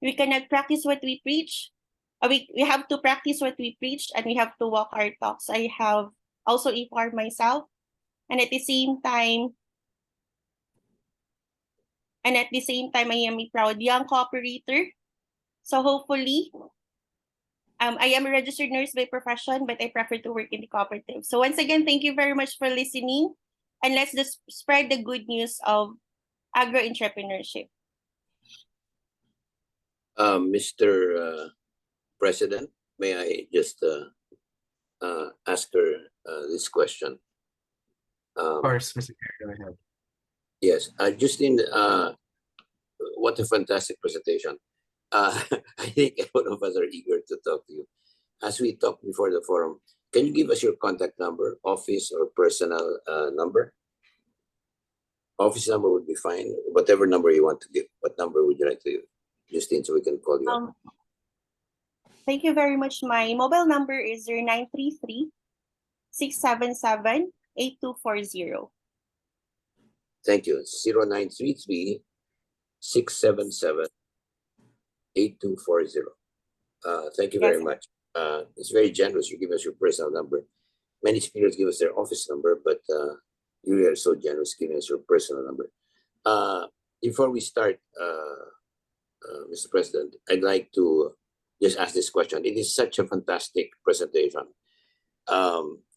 we cannot practice what we preach. We have to practice what we preach and we have to walk our talks. I have also a farm myself, and at the same time, I am a proud young cooperator. So hopefully, I am a registered nurse by profession, but I prefer to work in the cooperative. So once again, thank you very much for listening, and let's just spread the good news of agro-entrepreneurship. Mr. President, may I just ask her this question? Of course, Mr. Chair, go ahead. Yes, Justine, what a fantastic presentation. I think all of us are eager to talk to you. As we talked before the forum, Can you give us your contact number, office or personal number? Office number would be fine. Whatever number you want to give. What number would you like to give, Justine, so we can call you up? Thank you very much. My mobile number is 0933-677-8240. Thank you. 0933-677-8240. Thank you very much. It's very generous. You give us your personal number. Many speakers give us their office number, but you are so generous giving us your personal number. Before we start, Mr. President, I'd like to just ask this question. It is such a fantastic presentation.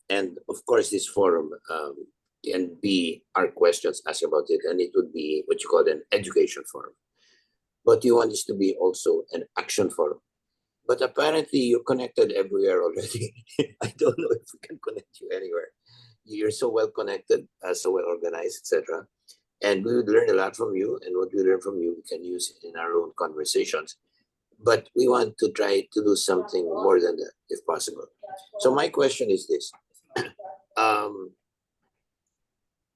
And of course, this forum can be our questions asked about it, and it would be what you call an education forum. But you want this to be also an action forum. But apparently you're connected everywhere already. I don't know if we can connect you anywhere. You're so well connected, so well organized, etc. And we would learn a lot from you. And what we learn from you, we can use it in our own conversations. But we want to try to do something more than that, if possible. So my question is this.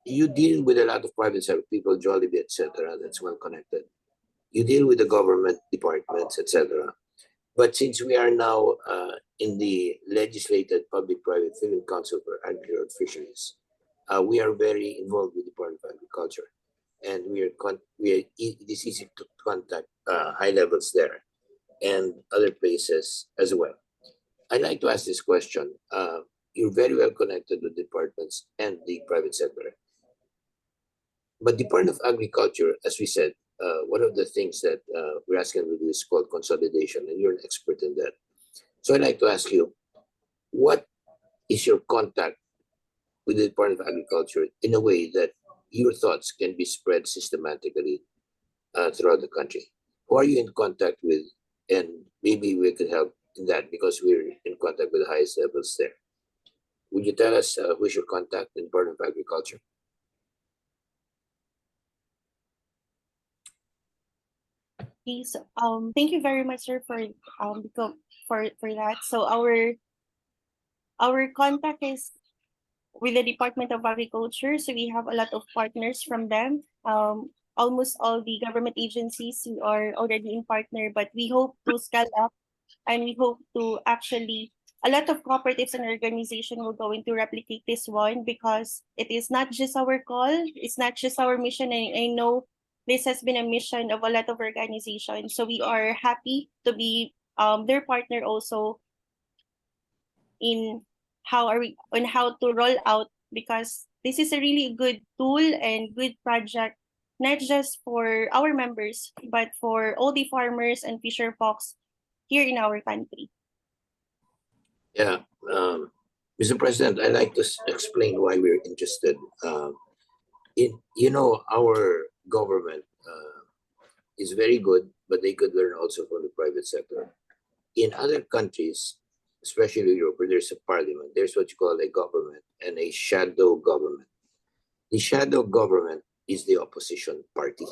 You deal with a lot of private sector people, Jollibee, etc. That's well connected. You deal with the government departments, etc. But since we are now in the legislated Public-Private Film Council for Agriculture and Fisheries, we are very involved with the Department of Agriculture, and it is easy to contact high levels there and other places as well. I'd like to ask this question. You're very well connected with departments and the private sector. But Department of Agriculture, as we said, one of the things that we're asking to do is called consolidation, and you're an expert in that. So I'd like to ask you, what is your contact with the Department of Agriculture in a way that your thoughts can be spread systematically throughout the country? Who are you in contact with? And maybe we could help in that because we're in contact with the highest levels there. Would you tell us who is your contact in the Department of Agriculture? Yes, thank you very much, sir, for that. So our contact is with the Department of Agriculture. So we have a lot of partners from them. Almost all the government agencies who are already in partner, but we hope to scale up, and we hope to actually a lot of cooperatives and organizations will going to replicate this one, because it is not just our call, it's not just our mission. And I know this has been a mission of a lot of organizations. So we are happy to be their partner also in how to roll out, because this is a really good tool and good project, not just for our members, but for all the farmers and fisher folks here in our country. Yeah, Mr. President, I'd like to explain why we're interested. Our government is very good, but they could learn also from the private sector. In other countries, especially Europe, where there's a parliament, there's what you call a government and a shadow government. The shadow government is the opposition party.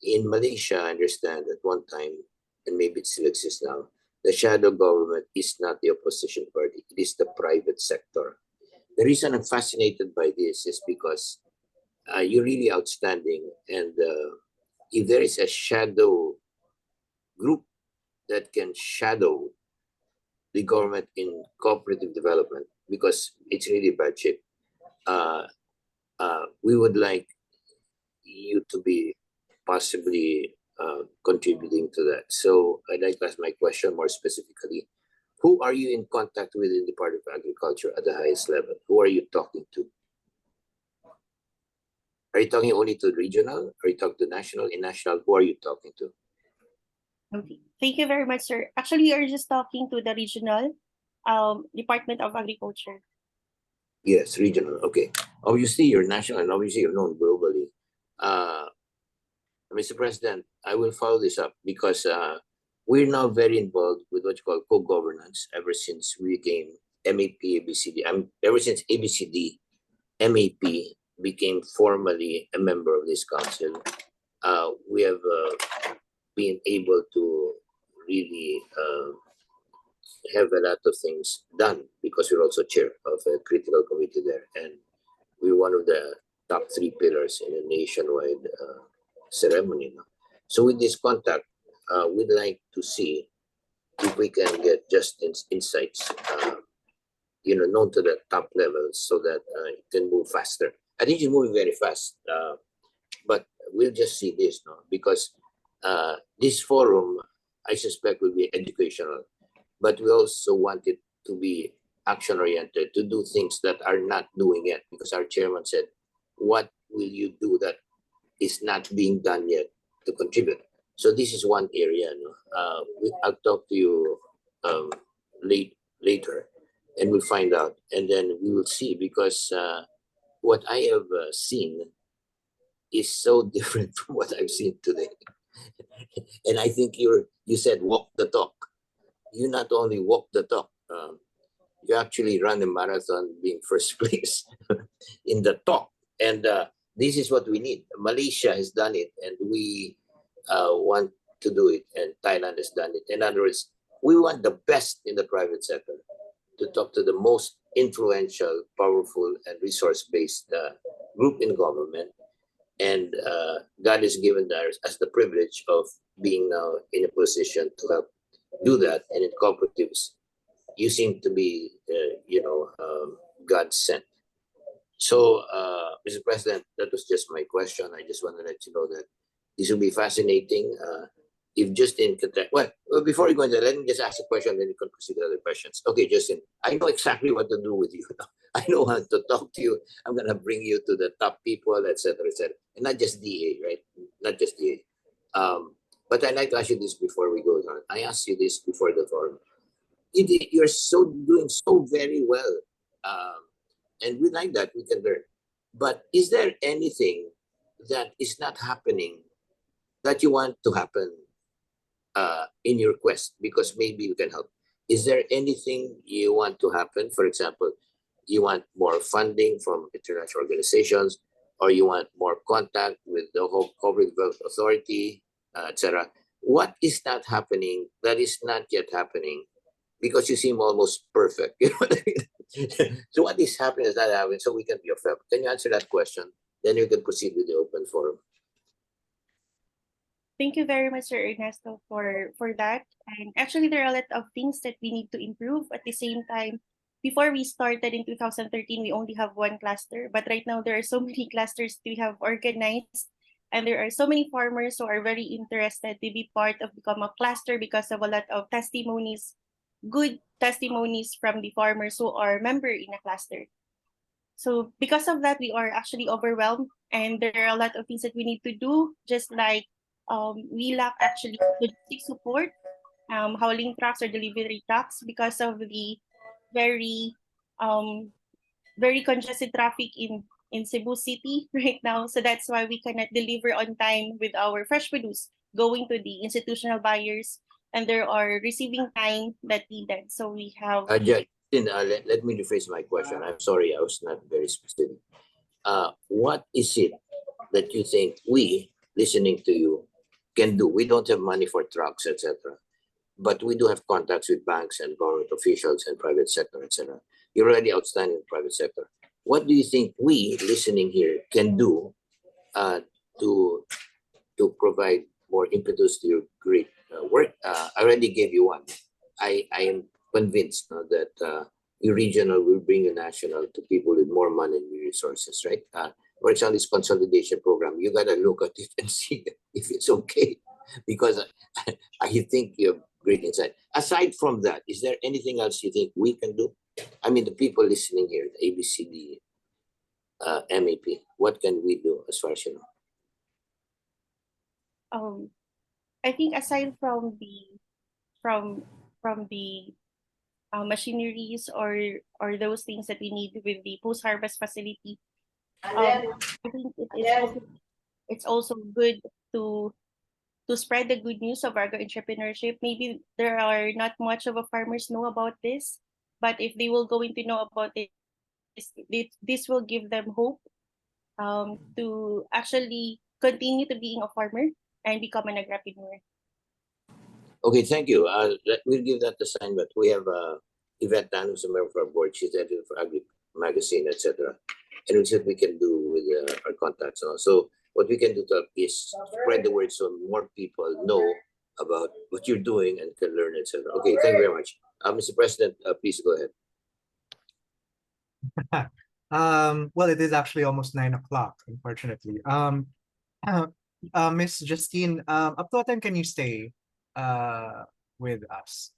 In Malaysia, I understand at one time, and maybe it still exists now, the shadow government is not the opposition party, it is the private sector. The reason I'm fascinated by this is because you're really outstanding, and if there is a shadow group that can shadow the government in cooperative development, because it's really bad shape, we would like you to be possibly contributing to that. So I'd like to ask my question more specifically. Who are you in contact with in the Department of Agriculture at the highest level? Who are you talking to? Are you talking only to regional? Are you talking to national? In national, who are you talking to? Okay. Thank you very much, sir. Actually, you're just talking to the regional Department of Agriculture. Yes, regional. Okay. Obviously, you're national, and obviously you're known globally. Mr. President, I will follow this up because we're now very involved with what you call co-governance ever since we became MAP, ABCD. Ever since ABCD, MAP became formally a member of this council. We have been able to really have a lot of things done because we're also chair of a critical committee there, and we're one of the top 3 pillars in a nationwide ceremony. No? So with this contact, we'd like to see if we can get Justine's insights, known to the top levels so that it can move faster. I think it's moving very fast, but we'll just see this, no? Because this forum, I suspect, will be educational, but we also want it to be action-oriented, to do things that are not doing yet, because our chairman said, what will you do that is not being done yet to contribute? So this is one area. No? I'll talk to you later, and we'll find out, and then we will see, because what I have seen is so different from what I've seen today. And I think you said walk the talk. You not only walk the talk, you actually run a marathon being first place in the talk. And this is what we need. Malaysia has done it, and we want to do it, and Thailand has done it. In other words, we want the best in the private sector to talk to the most influential, powerful, and resource-based group in government. And God has given us the privilege of being now in a position to help do that. And in cooperatives, you seem to be, God sent. So, Mr. President, that was just my question. I just want to let you know that this will be fascinating. If Justine could, well, before you go into that, let me just ask a question, then you can proceed with other questions. Okay, Justine, I know exactly what to do with you. I know how to talk to you. I'm going to bring you to the top people, etc., etc. And not just DA, right? Not just DA. But I'd like to ask you this before we go on. I asked you this before the forum. You're doing so very well. And we like that, we can learn. But is there anything that is not happening that you want to happen in your quest? Because maybe you can help. Is there anything you want to happen? For example, you want more funding from international organizations, or you want more contact with the whole Corporate Development Authority, etc. What is not happening that is not yet happening? Because you seem almost perfect. You know what I mean? So what is happening is not happening, so we can be of help. Can you answer that question? Then you can proceed with the open forum. Thank you very much, Sir Ernesto, for that. And actually, there are a lot of things that we need to improve. At the same time, before we started in 2013, we only have one cluster. But right now, there are so many clusters we have organized. And there are so many farmers who are very interested to be part of become a cluster because of a lot of testimonies, good testimonies from the farmers who are member in a cluster. So because of that, we are actually overwhelmed, and there are a lot of things that we need to do, just like we lack actually logistic support, hauling trucks or delivery trucks because of the very very congested traffic in Cebu City right now. So that's why we cannot deliver on time with our fresh produce going to the institutional buyers, and there are receiving time that needed. So we have Justine, let me rephrase my question. I'm sorry, I was not very specific. What is it that you think we, listening to you, can do? We don't have money for trucks, etc., but we do have contacts with banks and government officials and private sector, etc. You're already outstanding in the private sector. What do you think we, listening here, can do to provide more impetus to your great work? I already gave you one. I am convinced that your regional will bring you national to people with more money and resources, right? For example, this consolidation program, you got to look at it and see if it's okay, because I think you have great insight. Aside from that, is there anything else you think we can do? I mean, the people listening here, the ABCD, MAP, what can we do as far as you know? I think aside from the machineries or those things that we need with the post-harvest facility, I think it's also good to spread the good news of agro-entrepreneurship. Maybe there are not much of a farmers know about this, but if they will going to know about it, this will give them hope to actually continue to being a farmer and become an agripreneur. Okay, thank you. We'll give that assignment. We have Yvette Tan, who's a member of our board. She's editor for Agri Magazine, etc. And we said we can do with our contacts. So what we can do is spread the word so more people know about what you're doing and can learn, etc. Okay, thank you very much. Mr. President, please go ahead. Well, it is actually almost 9 o'clock, unfortunately. Miss Justine, up to what time can you stay with us?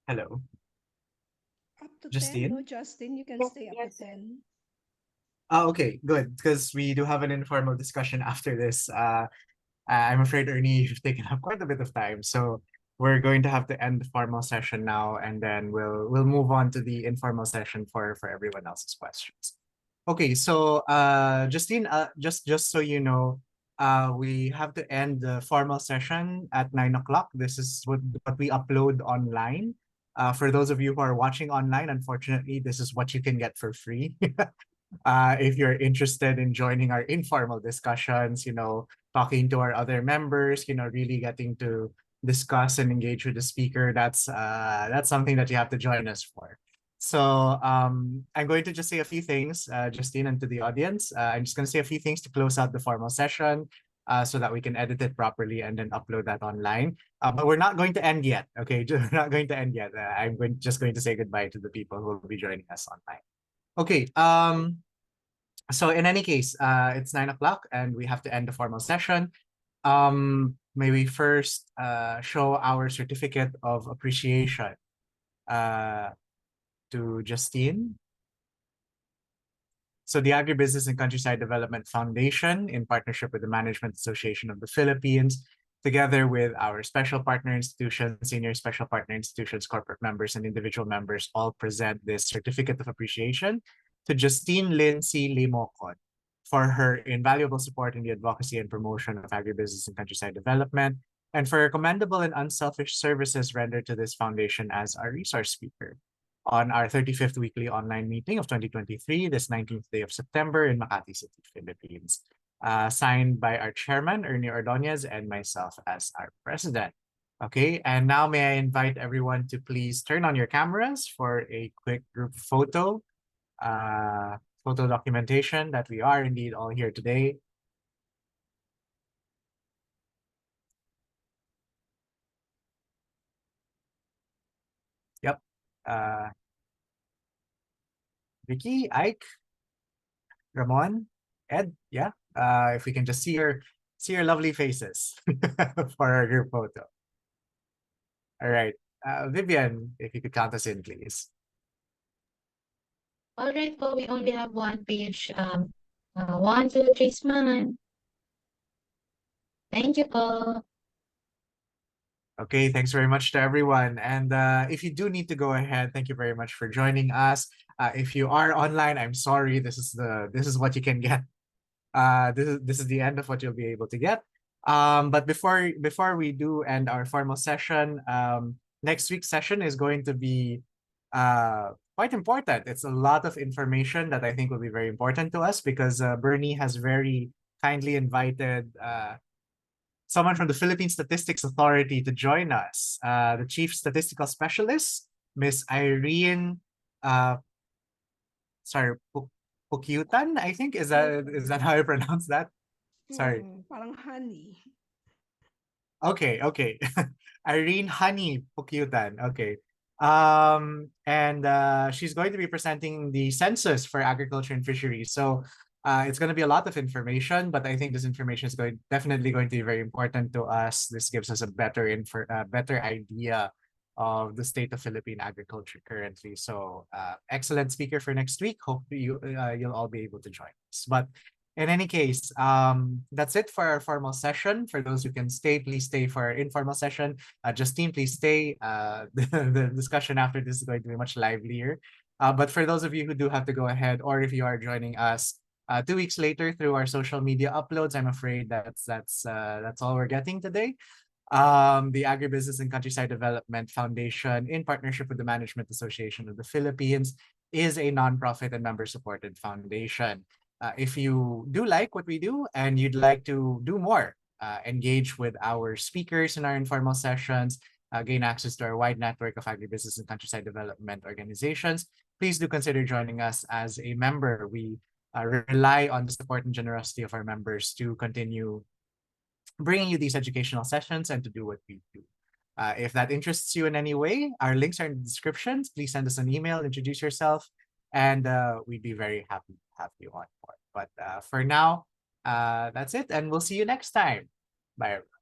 Hello, Up to 10, Justine? no, Justin, you can stay up to 10. Okay, good, because we do have an informal discussion after this. I'm afraid, Ernie, you've taken up quite a bit of time, so we're going to have to end the formal session now, and then we'll move on to the informal session for everyone else's questions. Okay, so Justine, just so you know, we have to end the formal session at 9 o'clock. This is what we upload online. For those of you who are watching online, unfortunately, this is what you can get for free. If you're interested in joining our informal discussions, talking to our other members, really getting to discuss and engage with the speaker, that's something that you have to join us for. So I'm going to just say a few things, Justine, and to the audience. I'm just going to say a few things to close out the formal session so that we can edit it properly and then upload that online. But we're not going to end yet, okay? We're not going to end yet. I'm just going to say goodbye to the people who will be joining us online. Okay, so in any case, it's 9 o'clock and we have to end the formal session. May we first show our certificate of appreciation to Justine. So the Agribusiness and Countryside Development Foundation, in partnership with the Management Association of the Philippines, together with our special partner institutions, senior special partner institutions, corporate members, and individual members, all present this certificate of appreciation to Justine Lynne Limocon for her invaluable support in the advocacy and promotion of agribusiness and countryside development, and for her commendable and unselfish services rendered to this foundation as our resource speaker on our 35th weekly online meeting of 2023, this 19th day of September in Makati City, Philippines. Signed by our chairman, Ernie Ordonez, and myself as our president. Okay, and now may I invite everyone to please turn on your cameras for a quick group photo documentation that we are indeed all here today. Yep. Vicky, Ike, Ramon, Ed, yeah. If we can just see your lovely faces for our group photo. All right. Vivian, if you could count us in, please. All right, well, we only have one page. 1, 2, 3, smile. Thank you po. Okay, thanks very much to everyone. And if you do need to go ahead, thank you very much for joining us. If you are online, I'm sorry. This is what you can get. This is the end of what you'll be able to get. But before we do end our formal session, next week's session is going to be quite important. It's a lot of information that I think will be very important to us because Bernie has very kindly invited someone from the Philippine Statistics Authority to join us. The Chief Statistical Specialist, Miss Irene Pukyutan, I think. Is that how I pronounce that? Sorry. Parang honey. Okay. Irene Honey Pukyutan. Okay. And she's going to be presenting the census for agriculture and fisheries. So it's going to be a lot of information, but I think this information is definitely going to be very important to us. This gives us a better idea of the state of Philippine agriculture currently. So excellent speaker for next week. Hope you'll all be able to join us. But in any case, that's it for our formal session. For those who can stay, please stay for our informal session. Justine, please stay. The discussion after this is going to be much livelier. But for those of you who do have to go ahead, or if you are joining us 2 weeks later through our social media uploads, I'm afraid that's all we're getting today. The Agribusiness and Countryside Development Foundation, in partnership with the Management Association of the Philippines, is a nonprofit and member-supported foundation. If you do like what we do and you'd like to do more engage with our speakers in our informal sessions, gain access to our wide network of agribusiness and countryside development organizations, please do consider joining us as a member. We rely on the support and generosity of our members to continue bringing you these educational sessions and to do what we do. If that interests you in any way, our links are in the descriptions. Please send us an email, introduce yourself, and we'd be very happy to have you on board. But for now, that's it, and we'll see you next time. Bye, everyone.